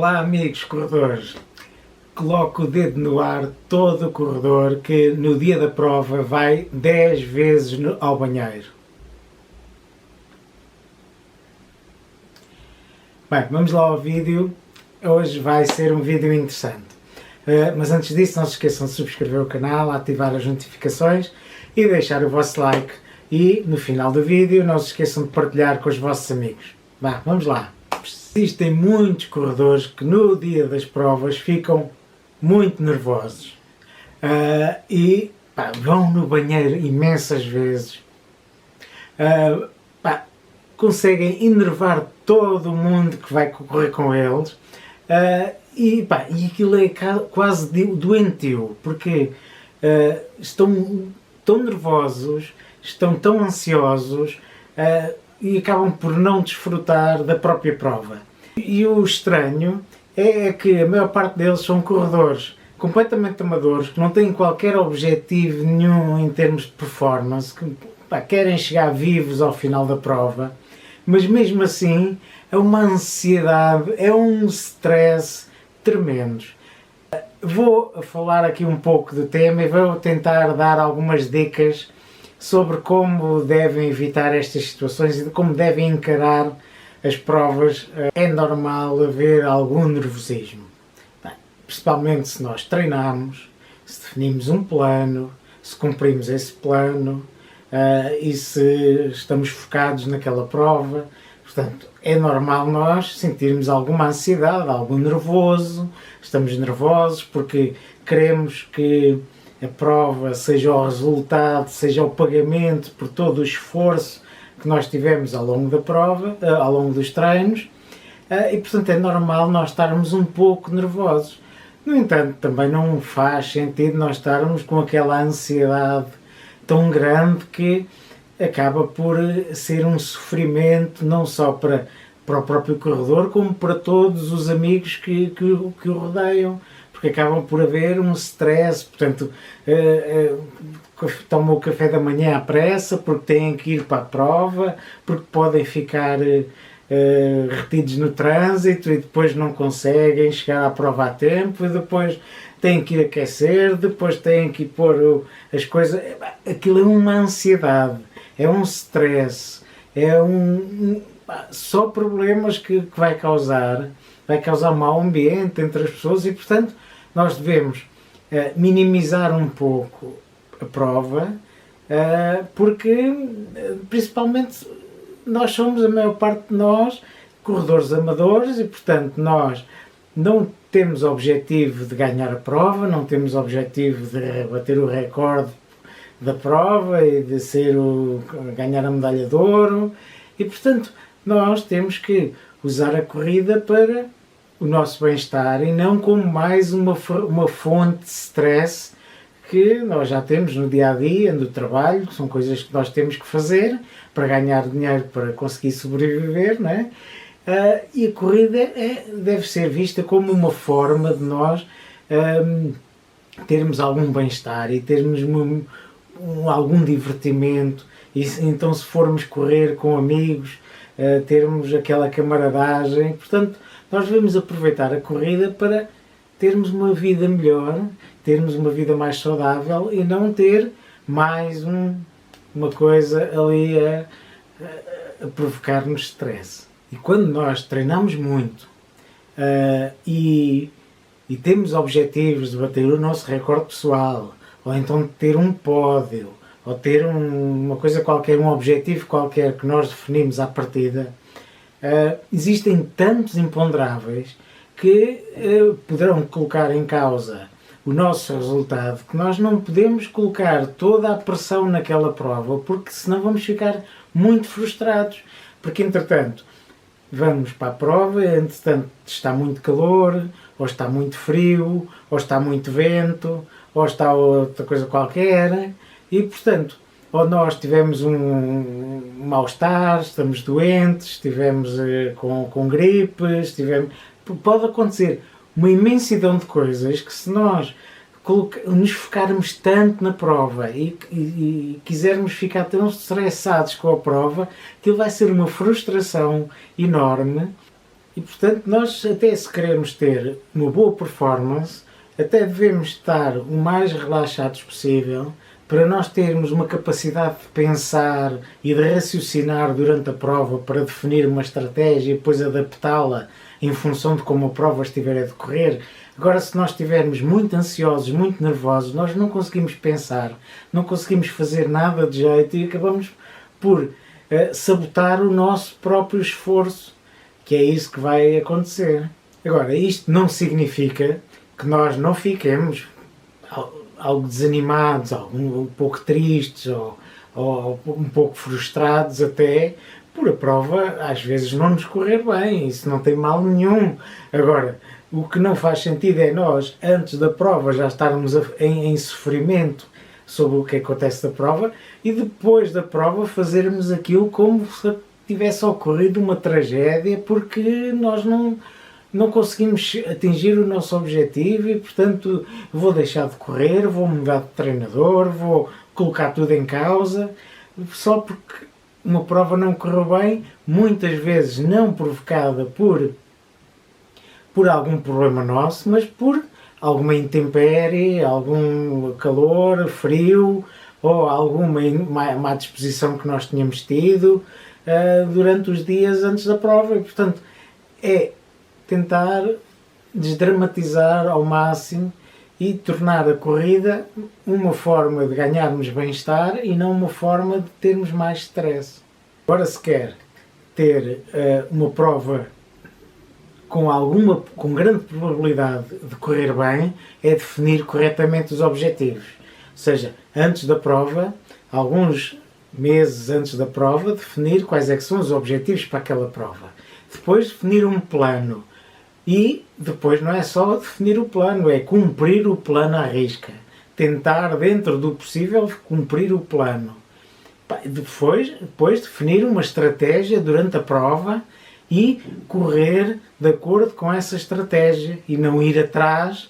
Olá amigos corredores, coloco o dedo no ar todo o corredor que no dia da prova vai 10 vezes ao banheiro. Bem, vamos lá ao vídeo. Hoje vai ser um vídeo interessante. Mas antes disso, não se esqueçam de subscrever o canal, ativar as notificações e deixar o vosso like. E no final do vídeo, não se esqueçam de partilhar com os vossos amigos. Vamos lá. Existem muitos corredores que no dia das provas ficam muito nervosos e vão no banheiro imensas vezes, conseguem enervar todo o mundo que vai correr com eles e aquilo é quase doentio, porque estão tão nervosos, estão tão ansiosos e acabam por não desfrutar da própria prova. E o estranho é que a maior parte deles são corredores completamente amadores, que não têm qualquer objetivo nenhum em termos de performance, que querem chegar vivos ao final da prova, mas mesmo assim é uma ansiedade, é um stress tremendo. Vou falar aqui um pouco do tema e vou tentar dar algumas dicas sobre como devem evitar estas situações e de como devem encarar as provas. É normal haver algum nervosismo, principalmente se nós treinarmos, se definimos um plano, se cumprimos esse plano e se estamos focados naquela prova. Portanto, é normal nós sentirmos alguma ansiedade, algum nervoso, estamos nervosos porque queremos que a prova seja o resultado, seja o pagamento por todo o esforço que nós tivemos ao longo da prova, ao longo dos treinos, e portanto é normal nós estarmos um pouco nervosos. No entanto, também não faz sentido nós estarmos com aquela ansiedade tão grande que acaba por ser um sofrimento não só para o próprio corredor, como para todos os amigos que o rodeiam, porque acabam por haver um stress, portanto, tomam o café da manhã à pressa, porque têm que ir para a prova, porque podem ficar retidos no trânsito e depois não conseguem chegar à prova a tempo, e depois têm que ir aquecer, depois têm que ir pôr as coisas. Aquilo é uma ansiedade, é um stress, é só problemas que vai causar um mau ambiente entre as pessoas e, portanto, nós devemos minimizar um pouco a prova, porque principalmente nós somos, a maior parte de nós, corredores amadores e, portanto, nós não temos objetivo de ganhar a prova, não temos objetivo de bater o recorde da prova e de ganhar a medalha de ouro e, portanto, nós temos que usar a corrida para o nosso bem-estar e não como mais uma fonte de stress que nós já temos no dia-a-dia, no trabalho, que são coisas que nós temos que fazer para ganhar dinheiro, para conseguir sobreviver, não é? E a corrida deve ser vista como uma forma de nós termos algum bem-estar e termos algum divertimento, e então se formos correr com amigos, termos aquela camaradagem. Portanto, nós devemos aproveitar a corrida para termos uma vida melhor, termos uma vida mais saudável e não ter mais uma coisa ali a provocar-nos stress. E quando nós treinamos muito e temos objetivos de bater o nosso recorde pessoal, ou então de ter um pódio, ou ter uma coisa qualquer, um objetivo qualquer que nós definimos à partida, existem tantos imponderáveis que poderão colocar em causa o nosso resultado, que nós não podemos colocar toda a pressão naquela prova, porque senão vamos ficar muito frustrados, porque entretanto vamos para a prova, entretanto está muito calor, ou está muito frio, ou está muito vento, ou está outra coisa qualquer, e portanto, ou nós tivemos um mal-estar, estamos doentes, estivemos com gripe, pode acontecer uma imensidão de coisas que, se nós nos focarmos tanto na prova e quisermos ficar tão estressados com a prova, aquilo vai ser uma frustração enorme E portanto nós até se queremos ter uma boa performance, até devemos estar o mais relaxados possível para nós termos uma capacidade de pensar e de raciocinar durante a prova para definir uma estratégia e depois adaptá-la em função de como a prova estiver a decorrer. Agora, se nós estivermos muito ansiosos, muito nervosos, nós não conseguimos pensar, não conseguimos fazer nada de jeito e acabamos por sabotar o nosso próprio esforço, que é isso que vai acontecer. Agora, isto não significa que nós não fiquemos algo desanimados, um pouco tristes ou um pouco frustrados até por a prova às vezes não nos correr bem, isso não tem mal nenhum. Agora, o que não faz sentido é nós, antes da prova, já estarmos em sofrimento sobre o que acontece da prova e depois da prova fazermos aquilo como se tivesse ocorrido uma tragédia porque nós não conseguimos atingir o nosso objetivo e, portanto, vou deixar de correr, vou mudar de treinador, vou colocar tudo em causa, só porque uma prova não correu bem, muitas vezes não provocada por algum problema nosso, mas por alguma intempérie, algum calor, frio ou alguma má disposição que nós tínhamos tido durante os dias antes da prova e, portanto, é tentar desdramatizar ao máximo e tornar a corrida uma forma de ganharmos bem-estar e não uma forma de termos mais stress. Agora, se quer ter uma prova com grande probabilidade de correr bem, é definir corretamente os objetivos. Ou seja, antes da prova, alguns meses antes da prova, definir quais é que são os objetivos para aquela prova. Depois definir um plano. E depois não é só definir o plano, é cumprir o plano à risca. Tentar, dentro do possível, cumprir o plano. Depois definir uma estratégia durante a prova e correr de acordo com essa estratégia e não ir atrás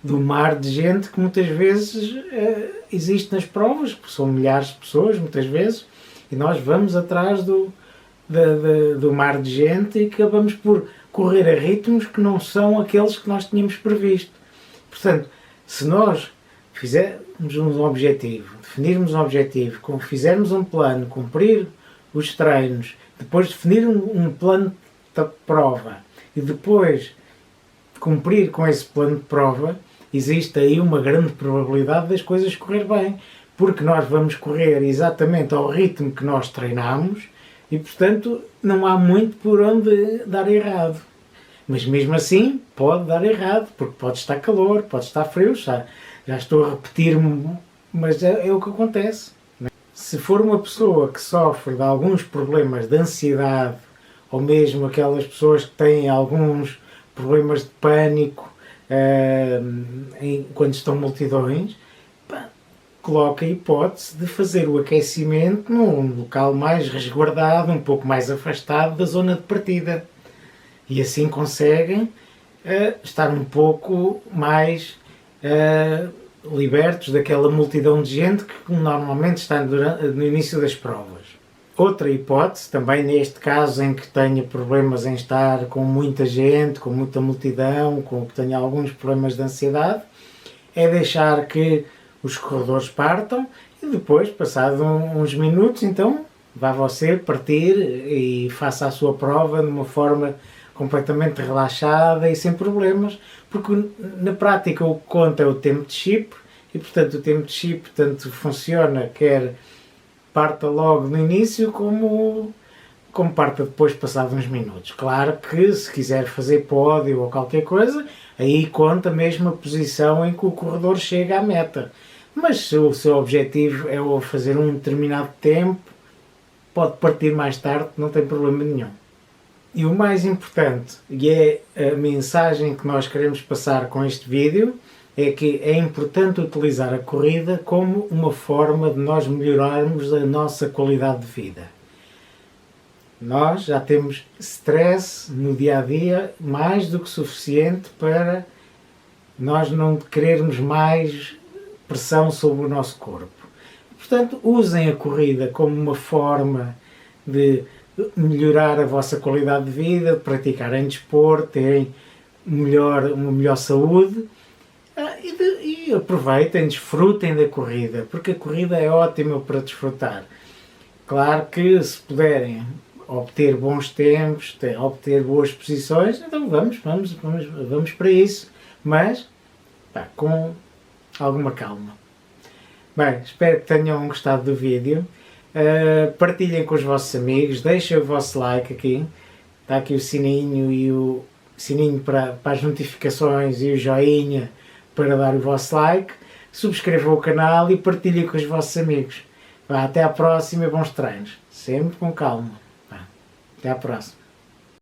do mar de gente que muitas vezes existe nas provas, porque são milhares de pessoas muitas vezes, e nós vamos atrás do mar de gente e acabamos por correr a ritmos que não são aqueles que nós tínhamos previsto. Portanto, se nós fizermos um objetivo, definirmos um objetivo, fizermos um plano, cumprir os treinos, depois definir um plano de prova e depois cumprir com esse plano de prova, existe aí uma grande probabilidade das coisas correr bem, porque nós vamos correr exatamente ao ritmo que nós treinamos e, portanto, não há muito por onde dar errado. Mas mesmo assim pode dar errado, porque pode estar calor, pode estar frio, já estou a repetir-me, mas é o que acontece. Se for uma pessoa que sofre de alguns problemas de ansiedade, ou mesmo aquelas pessoas que têm alguns problemas de pânico quando estão multidões, coloca a hipótese de fazer o aquecimento num local mais resguardado, um pouco mais afastado da zona de partida. E assim conseguem estar um pouco mais libertos daquela multidão de gente que normalmente está no início das provas. Outra hipótese, também neste caso em que tenha problemas em estar com muita gente, com muita multidão, com que tenha alguns problemas de ansiedade, é deixar que os corredores partam e depois, passado uns minutos, então vá você partir e faça a sua prova de uma forma completamente relaxada e sem problemas, porque na prática o que conta é o tempo de chip e, portanto, o tempo de chip tanto funciona, quer parta logo no início como parta depois, passado uns minutos. Claro que se quiser fazer pódio ou qualquer coisa, aí conta mesmo a posição em que o corredor chega à meta. Mas se o seu objetivo é fazer um determinado tempo, pode partir mais tarde, não tem problema nenhum. E o mais importante, e é a mensagem que nós queremos passar com este vídeo, é que é importante utilizar a corrida como uma forma de nós melhorarmos a nossa qualidade de vida. Nós já temos stress no dia-a-dia mais do que suficiente para nós não querermos mais pressão sobre o nosso corpo. Portanto, usem a corrida como uma forma de melhorar a vossa qualidade de vida, praticarem desporto, terem uma melhor saúde. E aproveitem, desfrutem da corrida, porque a corrida é ótima para desfrutar. Claro que se puderem obter bons tempos, obter boas posições, então vamos para isso, mas com alguma calma. Bem, espero que tenham gostado do vídeo. Partilhem com os vossos amigos, deixem o vosso like aqui. Está aqui o sininho e o sininho para as notificações e o joinha para dar o vosso like. Subscrevam o canal e partilhem com os vossos amigos. Até à próxima e bons treinos. Sempre com calma. Até à próxima.